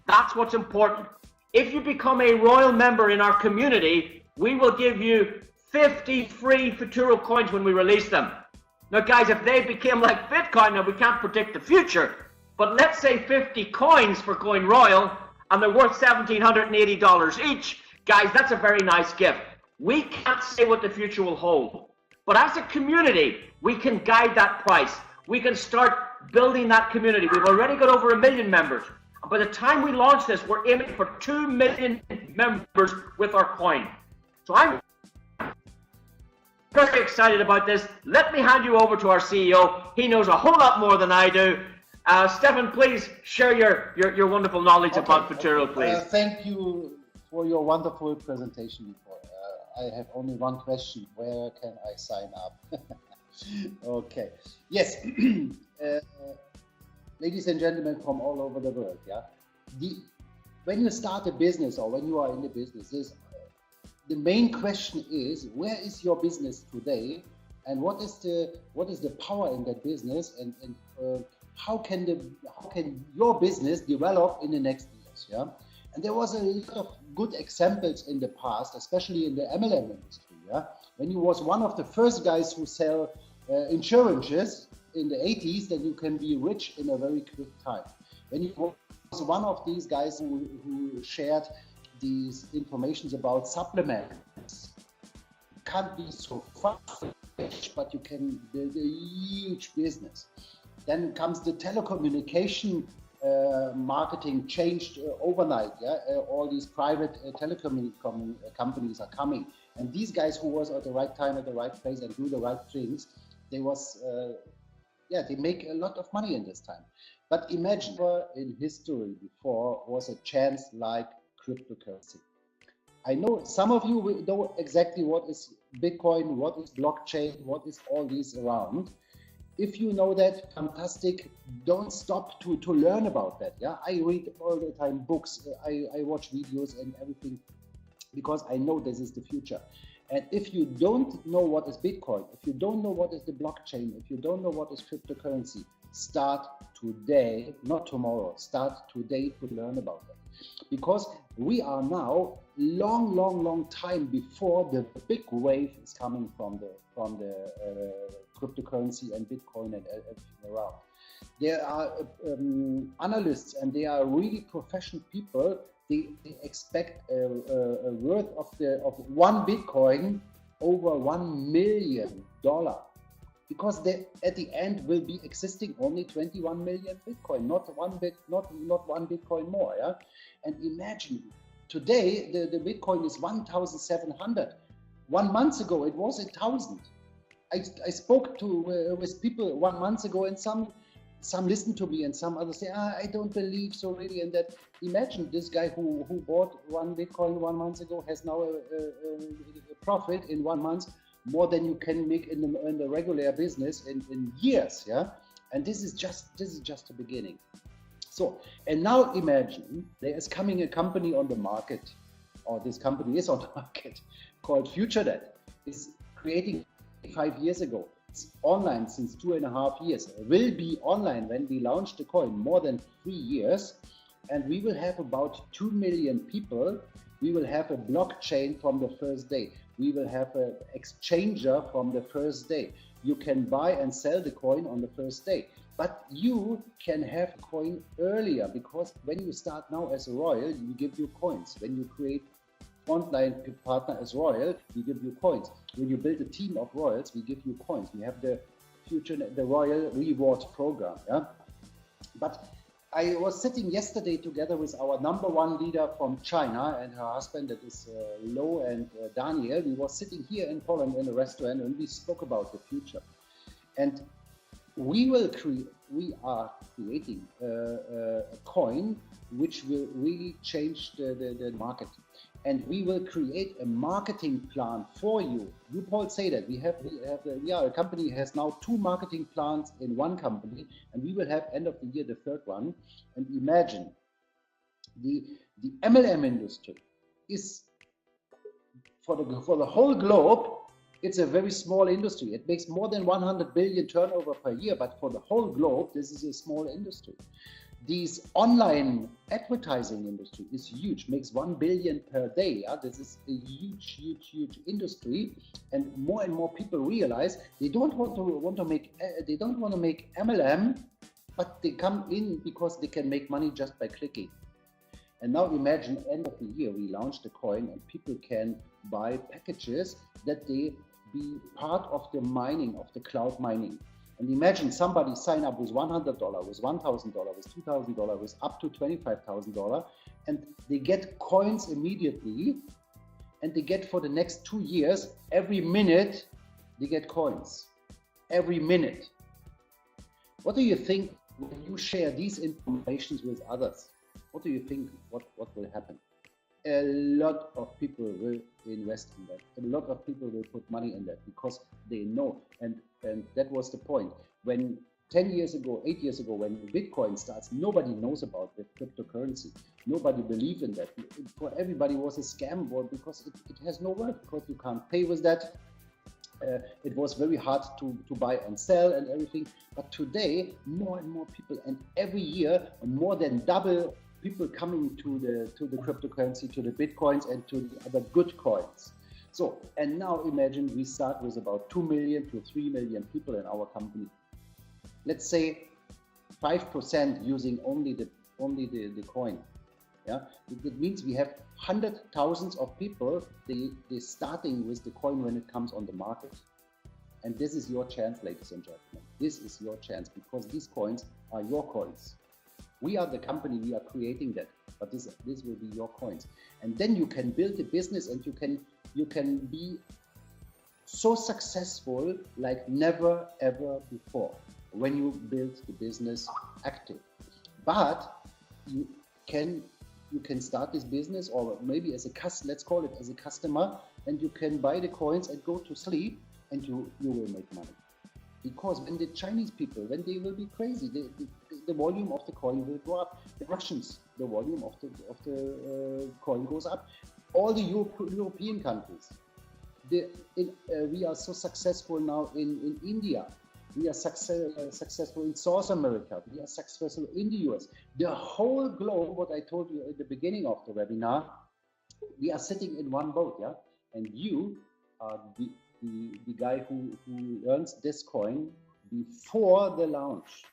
That's what's important. If you become a royal member in our community, we will give you 50 free Futuro coins when we release them. Now guys, if they became like Bitcoin, now we can't predict the future, but let's say 50 coins for going royal, and they're worth $1,780 each. Guys, that's a very nice gift. We can't say what the future will hold, but as a community, we can guide that price. We can start building that community. We've already got over 1 million members. By the time we launch this, we're aiming for 2 million members with our coin. So I'm very excited about this. Let me hand you over to our CEO. He knows a whole lot more than I do. Stefan, please share your wonderful knowledge about Futuro, please. Thank you for your wonderful presentation before. I have only one question. Where can I sign up? Okay. Yes. Ladies and gentlemen from all over the world, yeah. When you start a business or when you are in the business, the main question is, where is your business today, and what is the power in that business, and how can your business develop in the next years, yeah? And there was a lot of good examples in the past, especially in the MLM industry, yeah. When you was one of the first guys who sell insurances in the 80s, then you can be rich in a very quick time. When you was one of these guys who shared these informations about supplements, can't be so fast, but you can build a huge business. Then comes the telecommunication marketing changed overnight. Yeah, all these private telecom companies are coming, and these guys who was at the right time at the right place and do the right things, they make a lot of money in this time. But imagine, in history before was a chance like cryptocurrency. I know some of you know exactly what is Bitcoin, what is blockchain, what is all these around. If you know that, fantastic. Don't stop to learn about that. Yeah, I read all the time books, I watch videos and everything, because I know this is the future. And if you don't know what is Bitcoin, if you don't know what is the blockchain, if you don't know what is cryptocurrency, start today, not tomorrow. Start today to learn about that. Because we are now long time before the big wave is coming from the cryptocurrency and Bitcoin and everything around. There are analysts, and they are really professional people. They expect a worth of one Bitcoin over $1 million, because they at the end will be existing only 21 million Bitcoin, not one Bitcoin more. Yeah, and imagine today the Bitcoin is 1,700. 1 month ago it was 1,000. I spoke with people 1 month ago, and some listened to me, and some others say, I don't believe so really. And that, imagine this guy who bought one Bitcoin 1 month ago has now a profit in 1 month more than you can make in the regular business in years. Yeah, and this is just the beginning. So, and now imagine there is coming a company on the market, or this company is on the market, called FutureNet. It's creating 5 years ago. It's online since 2.5 years. It will be online when we launch the coin, more than 3 years. And we will have about 2 million people. We will have a blockchain from the first day. We will have an exchanger from the first day. You can buy and sell the coin on the first day. But you can have a coin earlier, because when you start now as a royal, we give you coins. When you create frontline partner as royal, we give you coins. When you build a team of royals, we give you coins. We have the royal reward program. Yeah, but I was sitting yesterday together with our #1 leader from China and her husband, that is Lo and Daniel. We were sitting here in Poland in a restaurant, and we spoke about the future. And we will create, we are creating a coin which will really change the market. And we will create a marketing plan for you. You, Paul, say that a company has now 2 marketing plans in one company, and we will have end of the year the 3rd one. And imagine the MLM industry is for the whole globe. It's a very small industry. It makes more than 100 billion turnover per year, but for the whole globe, this is a small industry. These online advertising industry is huge, makes 1 billion per day. Yeah? This is a huge industry, and more people realize they don't want to make MLM, but they come in because they can make money just by clicking. And now imagine end of the year we launched the coin, and people can buy packages that they be part of the mining, of the cloud mining. And imagine somebody sign up with $100, with $1,000, with $2,000, with up to $25,000, and they get coins immediately, and they get for the next 2 years, every minute they get coins, every minute. What do you think when you share these informations with others? What do you think, what will happen? A lot of people will invest in that. A lot of people will put money in that because they know. And that was the point. When 10 years ago, 8 years ago, when Bitcoin starts, nobody knows about the cryptocurrency. Nobody believed in that. For everybody was a scam because it has no worth, because you can't pay with that. It was very hard to buy and sell and everything. But today, more and more people, and every year, more than double people coming to the cryptocurrency, to the Bitcoins and to the other good coins. So, and now imagine we start with about 2 million to 3 million people in our company. Let's say 5% using only the coin. Yeah, it means we have 100,000 of people. They starting with the coin when it comes on the market. And this is your chance, ladies and gentlemen. This is your chance, because these coins are your coins. We are the company, we are creating that, but this will be your coins. And then you can build a business, and you can be so successful like never ever before when you build the business active. But you can start this business, or maybe as a let's call it as a customer, and you can buy the coins and go to sleep, and you will make money. Because when the Chinese people, when they will be crazy, the volume of the coin will go up. The Russians, the volume of the coin goes up. All the European countries. We are so successful now in India. We are successful in South America. We are successful in the US. The whole globe, what I told you at the beginning of the webinar, we are sitting in one boat, yeah? And you are the guy who earns this coin before the launch.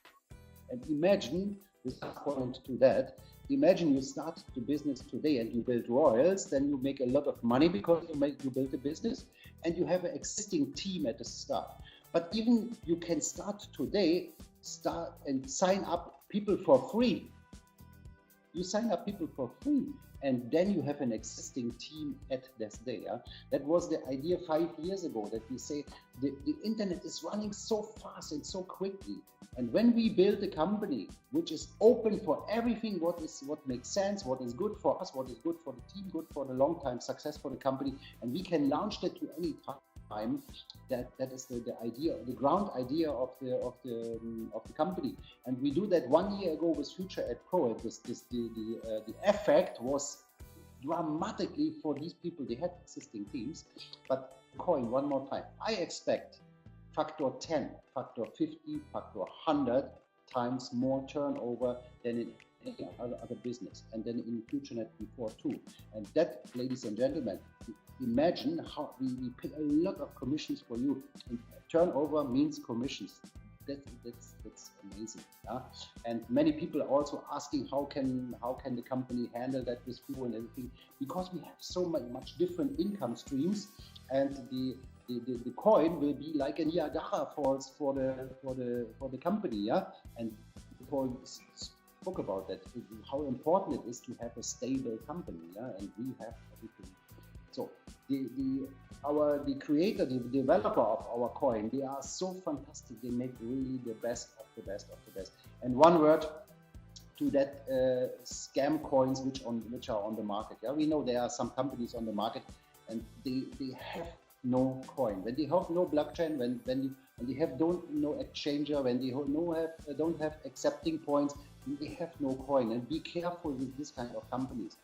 And imagine, this point to that, imagine you start the business today and you build royals, then you make a lot of money because you build a business, and you have an existing team at the start. But even you can start today, and sign up people for free. You sign up people for free, and then you have an existing team at this day. Yeah? That was the idea 5 years ago, that we say the internet is running so fast and so quickly. And when we build a company which is open for everything, what makes sense, what is good for us, what is good for the team, good for the long time success for the company, and we can launch that to any time, that is the idea, the ground idea of the company. And we do that 1 year ago with FutureNet Pro. The effect was dramatically for these people. They had existing teams, but coin one more time. I expect factor 10, factor 50, factor 100 times more turnover than in any other business, and then in FutureNet before too. And that, ladies and gentlemen, imagine how we pay a lot of commissions for you. And turnover means commissions. That's amazing. Yeah? And many people are also asking how can the company handle that with Fu and everything, because we have so much different income streams, and the coin will be like a Niagara Falls for the company. Yeah, and people spoke about that, how important it is to have a stable company. Yeah, and we have everything. So the creator, the developer of our coin, they are so fantastic. They make really the best of the best of the best. And one word to that scam coins which are on the market. Yeah, we know there are some companies on the market, and they have no coin. When they have no blockchain, when they have no exchanger, when they don't have accepting points, they have no coin. And be careful with this kind of companies.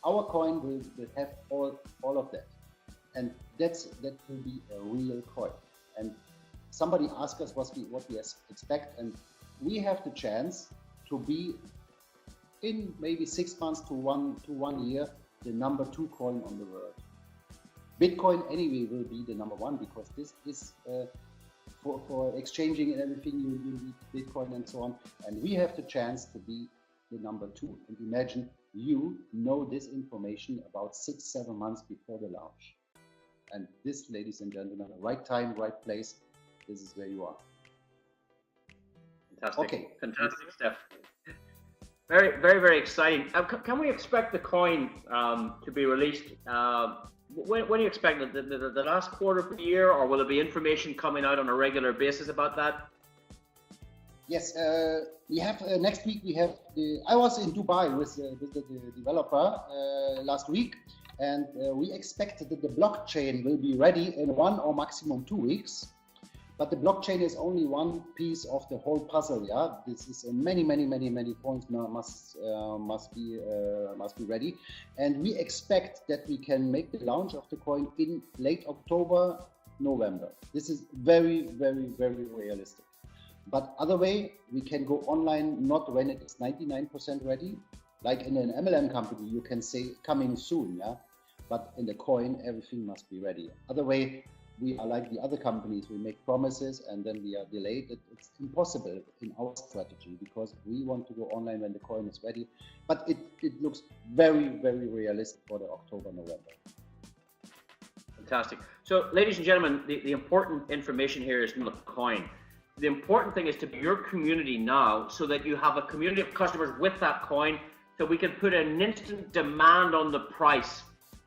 Our coin will have all of that, and that will be a real coin. And somebody asked us what we expect, and we have the chance to be in maybe 6 months to 1 year the number 2 coin on the world. Bitcoin anyway will be the number 1, because this is for exchanging and everything you need Bitcoin and so on, and we have the chance to be the number 2. And imagine you know this information about 6-7 months before the launch. And this, ladies and gentlemen, right time, right place, this is where you are. Fantastic. Okay. Fantastic stuff. Very, very, very exciting. Can we expect the coin to be released? When do you expect it? The last quarter of the year, or will there be information coming out on a regular basis about that? Yes, we have next week. We have I was in Dubai with the developer last week, and we expect that the blockchain will be ready in 1 or maximum 2 weeks. But the blockchain is only one piece of the whole puzzle. Yeah, this is many points must be ready, and we expect that we can make the launch of the coin in late October, November. This is very, very, very realistic. But other way, we can go online not when it is 99% ready, like in an MLM company you can say coming soon. Yeah, but in the coin everything must be ready. Other way, we are like the other companies, we make promises and then we are delayed. It's impossible in our strategy, because we want to go online when the coin is ready. But it looks very, very realistic for the October, November. Fantastic. So, ladies and gentlemen, the important information here is not the coin. The important thing is to be your community now, so that you have a community of customers with that coin, so we can put an instant demand on the price.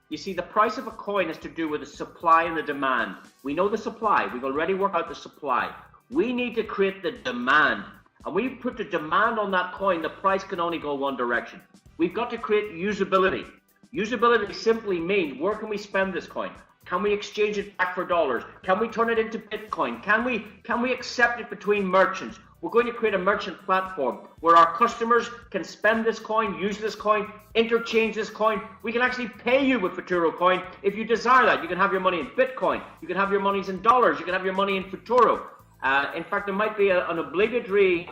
You see, the price of a coin has to do with the supply and the demand. We know the supply. We've already worked out the supply. We need to create the demand. And when you put the demand on that coin, the price can only go one direction. We've got to create usability. Usability simply means, where can we spend this coin? Can we exchange it back for dollars? Can we turn it into Bitcoin? Can we accept it between merchants? We're going to create a merchant platform where our customers can spend this coin, use this coin, interchange this coin. We can actually pay you with Futuro coin if you desire that. You can have your money in Bitcoin. You can have your monies in dollars. You can have your money in Futuro. In fact, there might be an obligatory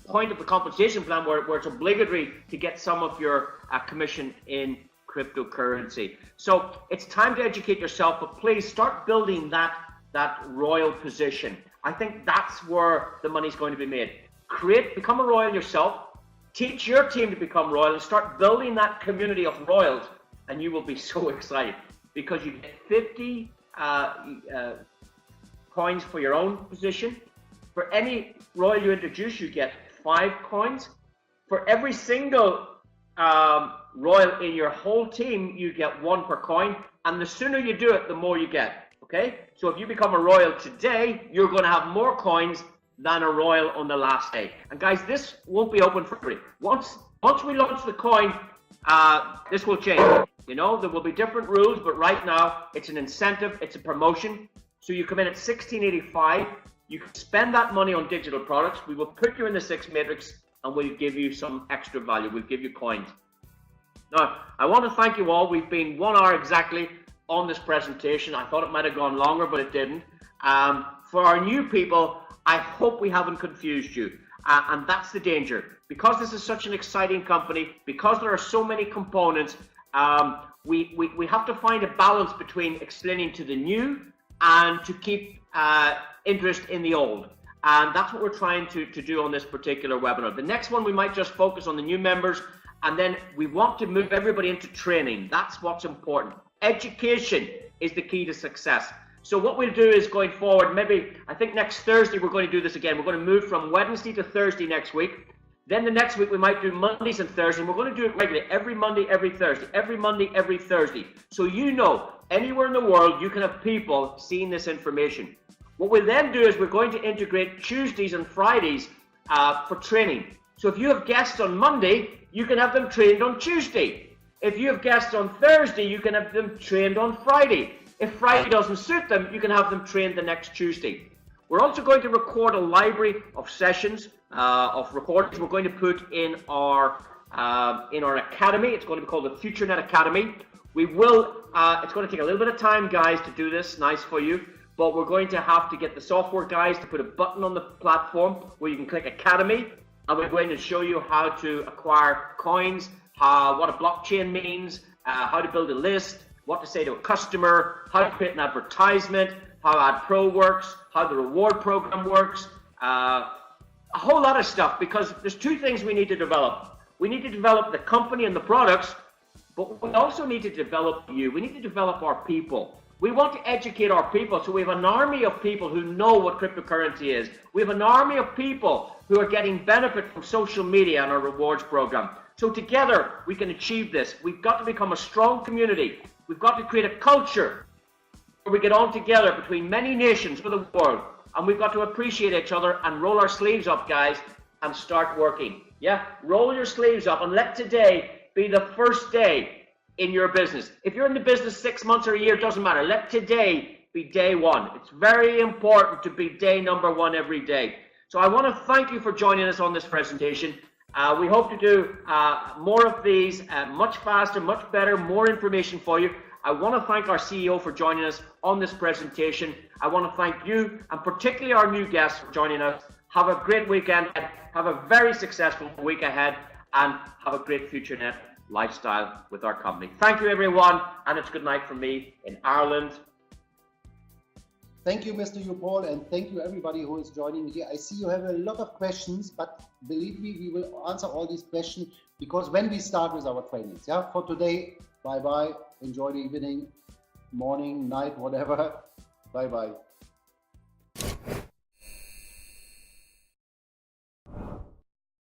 point of the compensation plan where it's obligatory to get some of your commission in cryptocurrency. So it's time to educate yourself, but please start building that royal position. I think that's where the money's going to be made. Become a royal yourself, teach your team to become royal, and start building that community of royals, and you will be so excited, because you get 50 coins for your own position. For any royal you introduce, you get 5 coins. For every single royal in your whole team, you get 1 per coin, and the sooner you do it, the more you get. Okay, so if you become a royal today, you're going to have more coins than a royal on the last day. And guys, this won't be open for free. Once we launch the coin, this will change. You know, there will be different rules, but right now it's an incentive, it's a promotion. So you come in at 1685, you can spend that money on digital products. We will put you in the 6 matrix, and we'll give you some extra value. We'll give you coins. Now, I want to thank you all. We've been 1 hour exactly on this presentation. I thought it might have gone longer, but it didn't. For our new people, I hope we haven't confused you. And that's the danger. Because this is such an exciting company, because there are so many components, we have to find a balance between explaining to the new and to keep interest in the old. And that's what we're trying to do on this particular webinar. The next one, we might just focus on the new members, and then we want to move everybody into training. That's what's important. Education is the key to success. So what we'll do is, going forward, maybe I think next Thursday we're going to do this again. We're going to move from Wednesday to Thursday next week. Then the next week we might do Mondays and Thursdays. We're going to do it regularly, every Monday, every Thursday, every Monday, every Thursday. So you know, anywhere in the world, you can have people seeing this information. What we'll then do is we're going to integrate Tuesdays and Fridays for training. So if you have guests on Monday, you can have them trained on Tuesday. If you have guests on Thursday, you can have them trained on Friday. If Friday doesn't suit them, you can have them trained the next Tuesday. We're also going to record a library of sessions, of recordings we're going to put in our academy. It's going to be called the FutureNet Academy. We will, it's going to take a little bit of time, guys, to do this, nice for you, but we're going to have to get the software guys to put a button on the platform where you can click Academy, and we're going to show you how to acquire coins, what a blockchain means, how to build a list, what to say to a customer, how to create an advertisement, how AdPro works, how the reward program works, a whole lot of stuff, because there's two things we need to develop. We need to develop the company and the products, but we also need to develop you. We need to develop our people. We want to educate our people, so we have an army of people who know what cryptocurrency is. We have an army of people who are getting benefit from social media and our rewards program. So together we can achieve this. We've got to become a strong community. We've got to create a culture where we get on together between many nations for the world, and we've got to appreciate each other and roll our sleeves up, guys, and start working. Yeah, roll your sleeves up and let today be the first day in your business. If you're in the business 6 months or a year, it doesn't matter. Let today be day one. It's very important to be day number one every day. So I want to thank you for joining us on this presentation. We hope to do more of these, much faster, much better, more information for you. I want to thank our CEO for joining us on this presentation. I want to thank you, and particularly our new guests, for joining us. Have a great weekend, have a very successful week ahead, and have a great FutureNet lifestyle with our company. Thank you, everyone, and it's good night from me in Ireland. Thank you, Mr. Paul, and thank you everybody who is joining here. I see you have a lot of questions, but believe me, we will answer all these questions because when we start with our trainings. Yeah, for today, bye-bye. Enjoy the evening, morning, night, whatever. Bye-bye.